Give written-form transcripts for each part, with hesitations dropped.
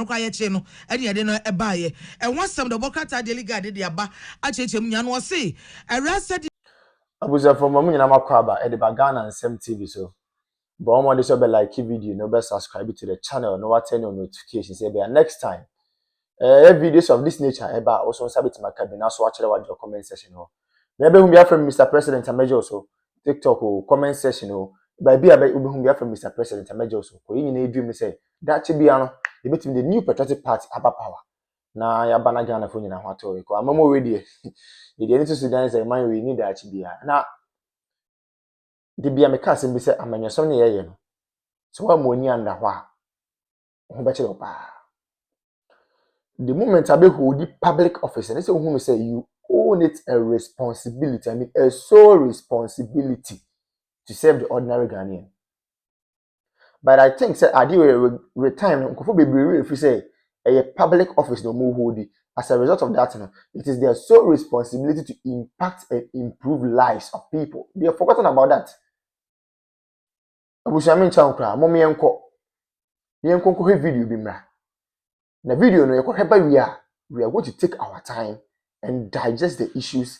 Nokaye no any adeno ebaye. And once some the Bocata delegate the aba achem yan was say arrested Abuza from Mamu na makwaba e de bagana and st0le so. But omo dey so be like video no be subscribe to the channel no what turn on notifications say be next time. Videos of this nature eba also sabit makabina so watch your comment section ho. Maybe we from Mr. President Amejo so TikTok or comment section ho. By be we from Mr. President Amejo so. Ko yin na dream say that be ano e between the new patriotic party aba power. Na ya bana Ghana fo nyina ho ato ko amamo we dey. The need to Sudan say man we need that be na the be ameka asem bi say amanyasom ne ye no. So wa mo ni anda ho a ho be chiro pa. The moment I be hold the public office, and say who say you own it a responsibility. I mean a sole responsibility to serve the ordinary Ghanaian. But I think say I do retirement. Nkofo bebree if you say a public office no more hold it. As a result of that, it is their sole responsibility to impact and improve lives of people. They have forgotten about that. Abushami chankra, momi enko. Yenko ko video bimra. The video no we are going to take our time and digest the issues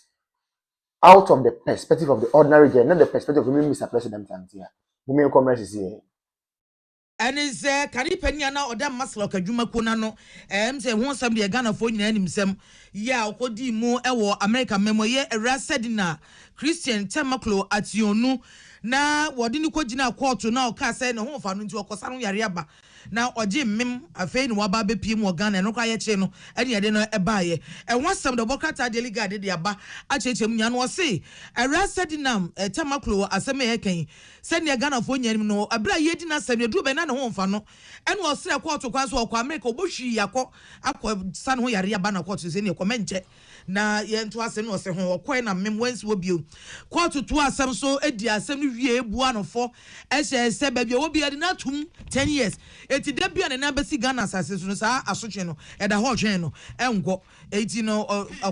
out of the perspective of the ordinary girl, not the perspective of Mr. President here. Women commerce is here. And is Kari Penyana or that Maslock a Juma Kunano, say once some the Ghana for himself. Ya Odi mo ewo American memoye era Sedinam Tamakloe at Yonu. Na wadini ko jina court na o ka say ne ho fa no nti okosa no yare aba na oje mmem afei no waba be pie mo Ghana no kwa ye che no ene ye de no ebaye e wasam the Bocata delegate de aba a chechem nya no say Sedinam Tamakloe asem ye kan se ne Ghana fo nyanim no abra ye di na asem edu be na ne ho fa no ene o sere court kwa so okwa America obohwi yakọ akọ sa no yare aba na court se ne komenche na ye nto asem no se ho okwa na mmem wansi obio court to asem so edi asem wie buanofo ehye baby obi ade na tum 10 years eti da bia na besi Ghana asase so sa asotwe no eda ho twen no engo eti no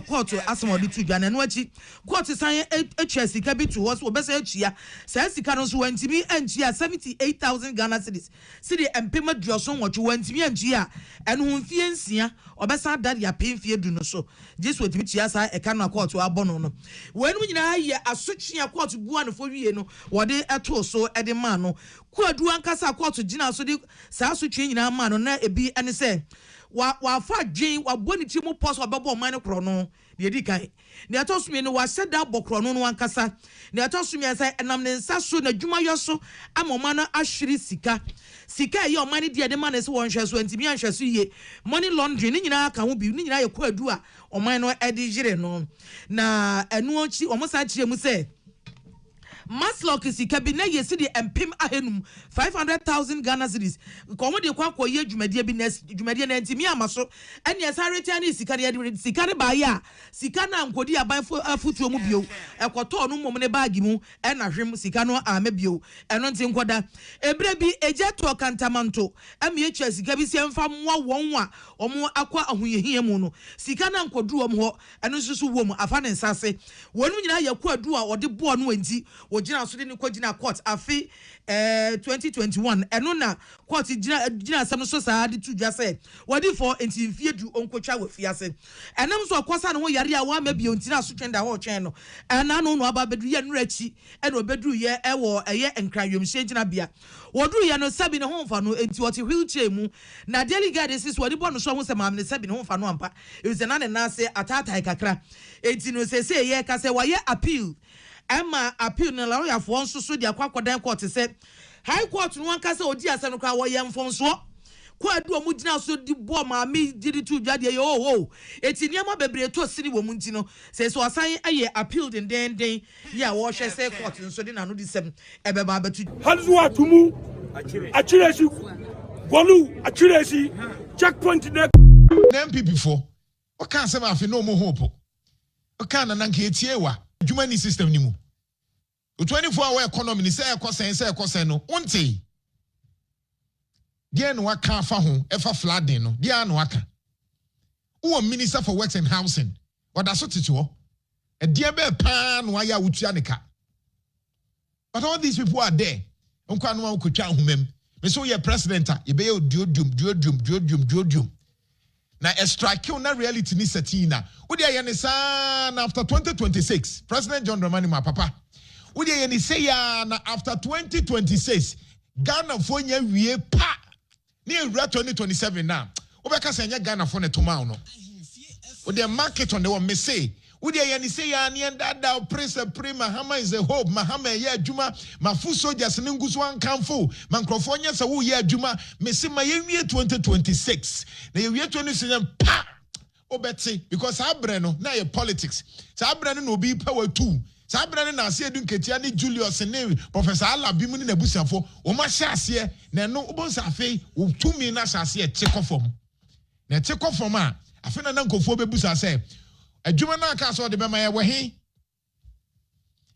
court asem de tu dwa na no achi court san etwa sika bi to ho so obesa achia sa sika no so wantimi anchia 78,000 Ghana cedis sidi empema duoso nwotwe wantimi anchia eno ho mfie nsia obesa dad ya pemfie du no so jesu wetimi chia sa eka na court abono no wenu nyina ye asotwe court buanofo wie no wode eto so ede ma no kwadu ankasa court gina so de saa so twe nyina ma no na ebi ene se wa fa dwen wa boni ti mu pos obebo man no kro no de edi kan ne atosumi no wa seda bokro no ankasa ne atosumi asa enam ne nsa so na dwuma yo so amoma no ahwiri sika ye oman de ma ne se won hwe so antimi anhwe so ye money laundry ni nyina ka ho bi ni nyina ye kwadu a oman no ede jire no na enu ochi omosa chire mu se Maslock sika bi na yesi de empim ahenum 500,000 Ghana cedis komo de kwa ye dwumadie bi na dwumadie na ntimi amaso ene esarete ani sika de sika ne ba ya sika na nkodi aban afutuo mu bio ekoto no mom ne baagi mu ena hwem sika no ame bio eno nti nkoda ebre bi ejeto kantamanto ame echa sika bi se mfa mwa wonwa omo akwa ahoyehia mu no sika na nkodu om ho eno susu wom afa ne nsase wonu nyina yakwa adu a ode bo no anti Ojina so de ni ko jina court afi 2021 eno na court jina asem so saa de tudwa se wodi for enti mfie du onkotwa wafiase enam so akosa ne ho yare a wa ma bi ontina so twenda ho twen no ena no no aba bedu ye nura chi ena obedu ye ewo eye enkrayom hye jina bia wodu ye no sabi ne ho mfa no enti wote wheelchair mu na delegate sis wodi bo no so ho se mam ne sabi ne ho mfa no ampa e se na ne na se atata kakra enti no se ye ka se wa ye appeal Emma appeal na lawyer for nso so dia kwakodan court se high court no anka se odi ase no kwa wo ye mfonso kwa adu omu gina so di bo ma mi didi tu dwade ye oh eti niam bebre to sini wo mu nti no se so asan aye appeal den ya wo hwe se court nso di na no di sem ebeba betu hanzu atumu achiresi golu achiresi checkpoint na MPP for o kan se ma fi no mo hope o kan na nanka etiewa Jumani system ni mu. 24-hour economy ni say ekosen no. Unti. Dia no waka fa ho, efa flooding no. Dia no waka. Who minister for works and housing. What so tete e dia be pa no aya wutua nika. But all these people are there. Onko anu akotwa homem. Me so ye president ye be duodium. Na strike na reality ni setina. Odi ayene san after 2026. President John Dramani my papa. Odi ayene say ya na after 2026 Ghana for nya wie pa. Ni ewura 2027 na. Obeka say nya Ghana for ne toma no. Odi market on the one me say Udi ayani say ya ni dada praise prima Mahama is a hope Mahama ye adwuma mafu soldiers ne nguso ankamfo mankrofo nya se wo ye adwuma me se ma ye 2026 na ye 2026 pa obeti because abre no na ye politics sa abre no obi power 2 sa abre na ase edu nketia ni Julius ne Professor Alabi mu ni nabusiafo o ma hye ase na no obonsa afei o 2 million na ase e chekofom na chekofom a afei na nkofo bebusa say adwuma na aka so de be ma ye wahi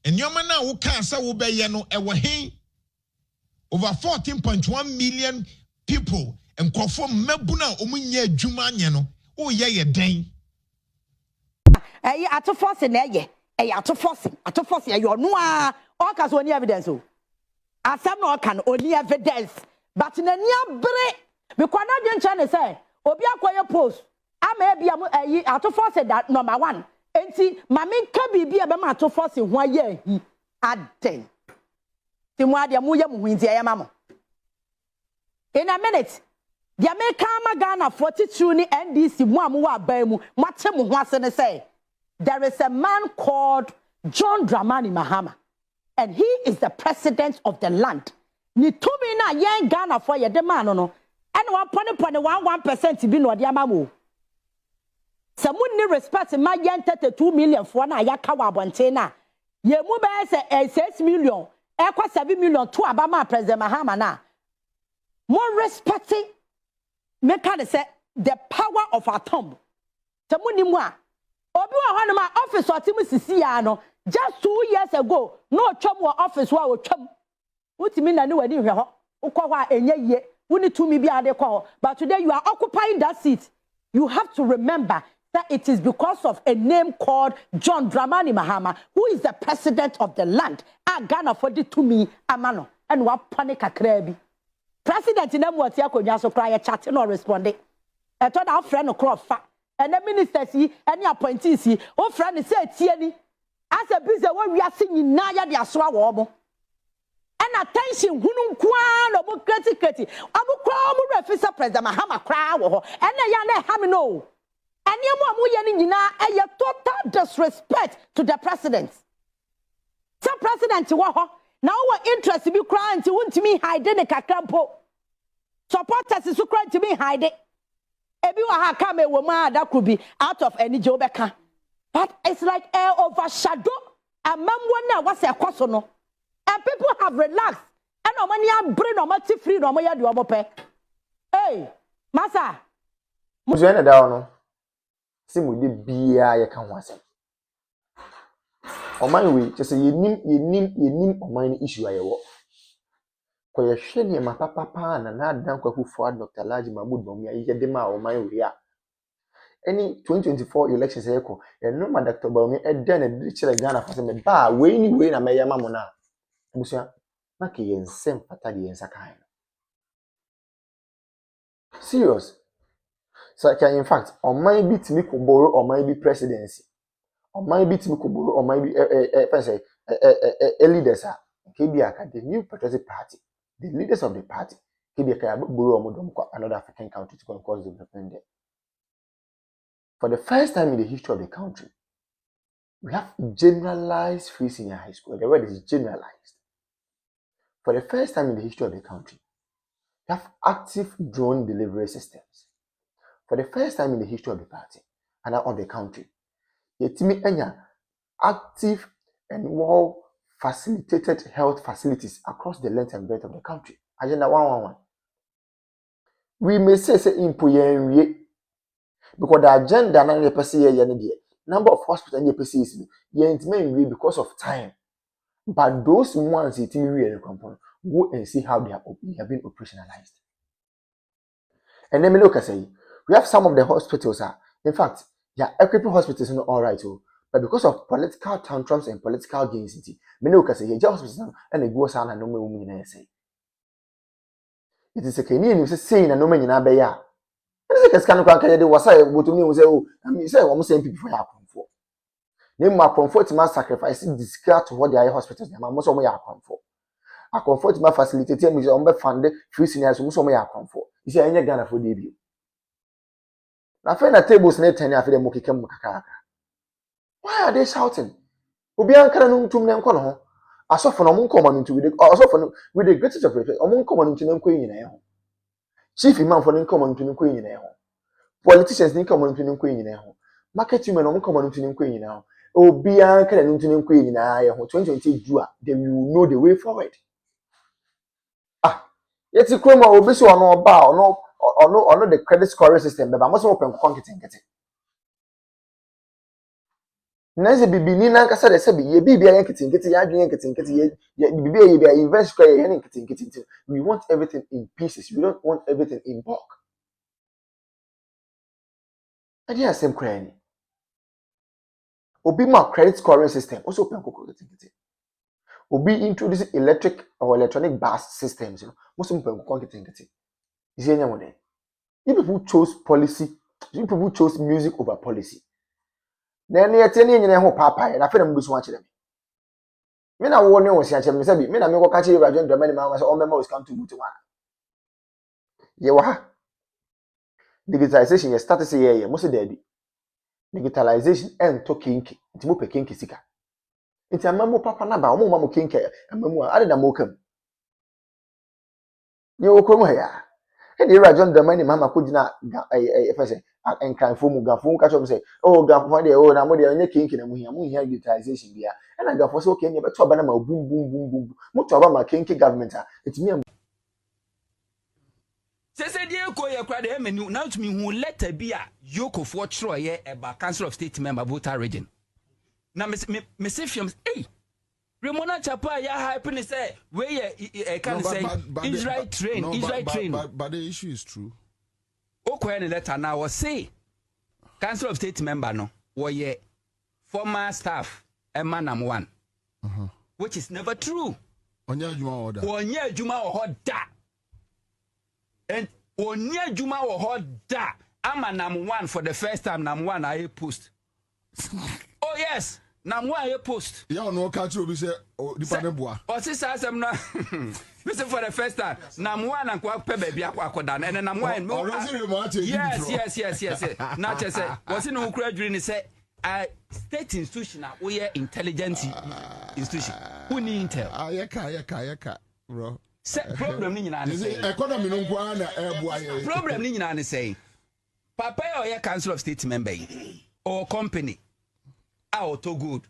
enyoma na wo ka sa wo be ye no e wahi over 14.1 million people nkofo mabu na omunya adwuma nye no wo ye den atofose na ye atofose ye no a o ka so oni evidence o asem na o kan oni evidence but na ni abere because na dwen cha ne say obi akoye post ama ebia mu atofose that number 1 enti mame nka bibia be ma atofose ho aye hi aden ti mu ade mu ye mu hinti ye mamo in a minute the American Ghana 42 ni NDC mu amu wa ban mu mate mu ho ase ne say there is a man called John Dramani Mahama and he is the president of the land ni tumi na yen Ghana for ye de man no and 1% bi no de amamu. Someone ni respect ma yen 32 million for na yaka wa abonte na ye mu be say 6 million e kwa 7 million to abama president Mahama na more respecting me can say the power of our thumb someone ni mu a obi wa hanu ma office otimu sisi ya no just 2 years ago no twam wa office wa twam utimi na ni wadi hwe ho ukọ wa enye ye woni tumi bi ade kwa but today you are occupying that seat you have to remember that it is because of a name called John Dramani Mahama, who is the president of the land. Ghana for the to me amano and wa panic akrebi. President in what ya konya so cry chatting or responding. I told our friend no crop fa and the minister see any appointees see o friend say tieni as a busy what we are singing na ya dia so awo and attention hunu kwa no mo kreti abu kwa mo refisa president Mahama kra wo and ya na ha me no. And you a total disrespect to the president. Some president now our interest to be crying to me hide the kakrampo. Supporters is crying to me hide it. Ebi wa ha come a woman that could be out of any job. But it's like air overshadow a man one was a question. And people have relaxed. And no money are brain or multi free no more do pay. Hey, Massa. Mujana down. Simu de bia ye kan ho asem oman we che se yenim oman issue ayewo ko ye hwe ne ma papa na adan kwaku for Dr. Laji Mahmood Bawumia ye de ma oman we a any 2024 elections ayeko e no ma Dr. Bawumia e den na de kire Ghana fa se me ba we ni we na meyama mo na busia na ke ye nsem pata de yensa kan serious. So in fact, on my bit me could borrow or my be presidency. On my bit me could borrow or my be leaders are KBA, the new patriotic party, the leaders of the party, KBA borrow another African country to cause development there. For the first time in the history of the country, we have generalized free senior high school. The word is generalized. For the first time in the history of the country, we have active drone delivery systems. For the first time in the history of the party and of the country, Yetimi Enya active and well facilitated health facilities across the length and breadth of the country. Agenda 111. We may say impoyen because the agenda na the person here number of hospitals in the person is yen because of time. But those ones yetimi component go and see how they have been operationalized. And then me look at say we have some of the hospitals in fact, equipping hospitals not all right, but because of political tantrums and political gains, many can say hospitals and it goes on and no say. It is a Kenyan saying and no man in Abeya. It is a kind of country that was I would to me say, oh, I mean, say, almost same people for for. Name my comfort my sacrifice discard to what the hospitals, and most of my account for. I comfort my facilitator, me on the fund, free seniors, most of my account for. You say, any Ghana for debut. Now, find a tables net and after the Moki Kaka. Why are they shouting? Obian cannon to them call. I saw for no common into with the greatest of respect, among common into them queen in a chief imam for common to them queen in a politicians didn't come into them queen in a marketing men on common into them queen now. Obian cannon into them queen in a 2020 Jua, then you know the way forward. Ah, yet a crime or obese or no bow, no the credit scoring system, but I must open conquer it. Nancy bibi ni na kasa de sebi ye bibi ayen kitinkiti ya adwen kitinkiti ye bibi ye invest kwa ye kitinkiti. We want everything in pieces. We don't want everything in bulk. Adi asem kwa ni. Obi ma credit scoring system also open koko kitinkiti. Obi introduce electric or electronic bus systems, most open koko kitinkiti. Is enya mo den. You people chose policy. You people chose music over policy. Then you tell me ho papa na fe na mbusu wa kire me na wo ne wo sia kire me sabi me na me ko ka kire Rajon Dramani ma so o mema was come to butu wa ye wa ha digitalization ye start say ye mo se daddy digitalization and to kinki nti mo pe kinki sika nti amamu papa na ba o mo ma mo kinki amamu a ade na mo kam ye wo ko mo ya e de Rajon Dramani ma ko gina e fa se enkanfo mu gafo ka chom say oh gafo de oh na mo de onye kinki na mu hia digitalization bia e na gafo so okay ne beto aba na ma boom mo to aba ma kinki government a etimi say dey ko ye kra de menu now to me hu letter bia yoko for tro ye eba council of state member Volta region na me say fiam eh Remona Chapa ya hype ni say we ye can say Israel train but the issue is true. Okwa any letter now was say council of state member no ye former staff emanam one which is never true. Onya juma order and onya juma order amanam one for the first time nam one I post. Oh yes, nam one I post. Yeah, no catch you say dependent boy. O sister asem no. Listen for the first time. Nam one and kwa pe baby akwa and nam one. Yes. Not just say was in who graduate say state institution we intelligence institution. Who need intel? Ayeka, bro. Problem ni nyina say. Economy no kwa na eboa. Problem ni nyina say. Papa or council of state member or company to good.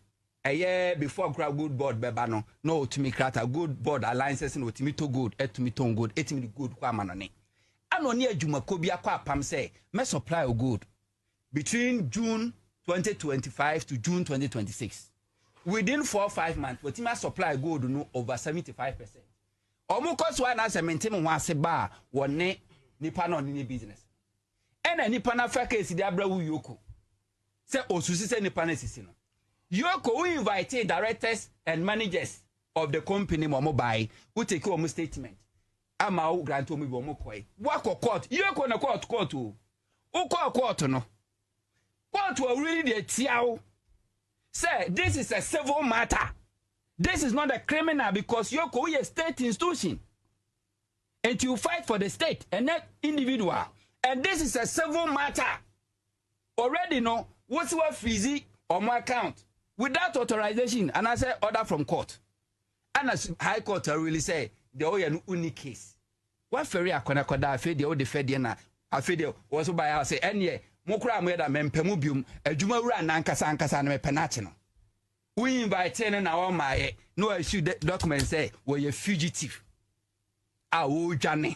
A year before grab good board beba no to me create a good board alliances no to me to good to me to good me good kwa manone ano ne adwuma ko bia kwa pam say me supply o good between June 2025 to June 2026 within 4 or 5 months we me supply good no over 75%. Omo cost one as maintain one ase ba wone nipa no ni business ena nipa na fa case di abra wu yoko say osusi say nipa na sisi no Yoko, we invite directors and managers of the company mobile who take your statement. Ama grant me bomo koi. Wako court. Yoko na court o. Uko court no. Court will really the tiao. Say this is a civil matter. This is not a criminal because Yoko is a state institution. And you fight for the state and not individual. And this is a civil matter. Already no, what's what fizzy on my account? Without authorization, and I say order from court. And as High Court really say, the oil unique case. What ferry akona koda afi the old defediana afi the also by us say any mokra mweda mempemubium adwuma wura na ankasa na penalty no. We invite na our my no issue document say we a fugitive. Awo jane.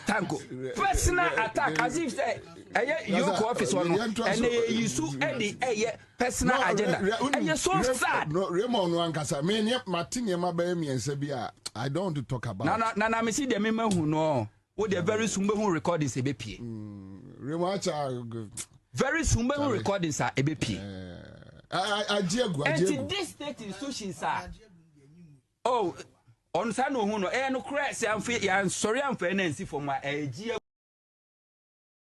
Tango. Personal attack as if say you office one and they use any personal agenda. And you're so sad. No, Raymond Wankasa, me Martin Yamabemi and Sabia. I don't want to talk about. Nana, me see the member who know what the very soon who recordings a BP. Very soon who recordings are a BP. And this state institutions are. Oh, on sa no hu no no kra se amfe ya sorry amfe na nsi for ma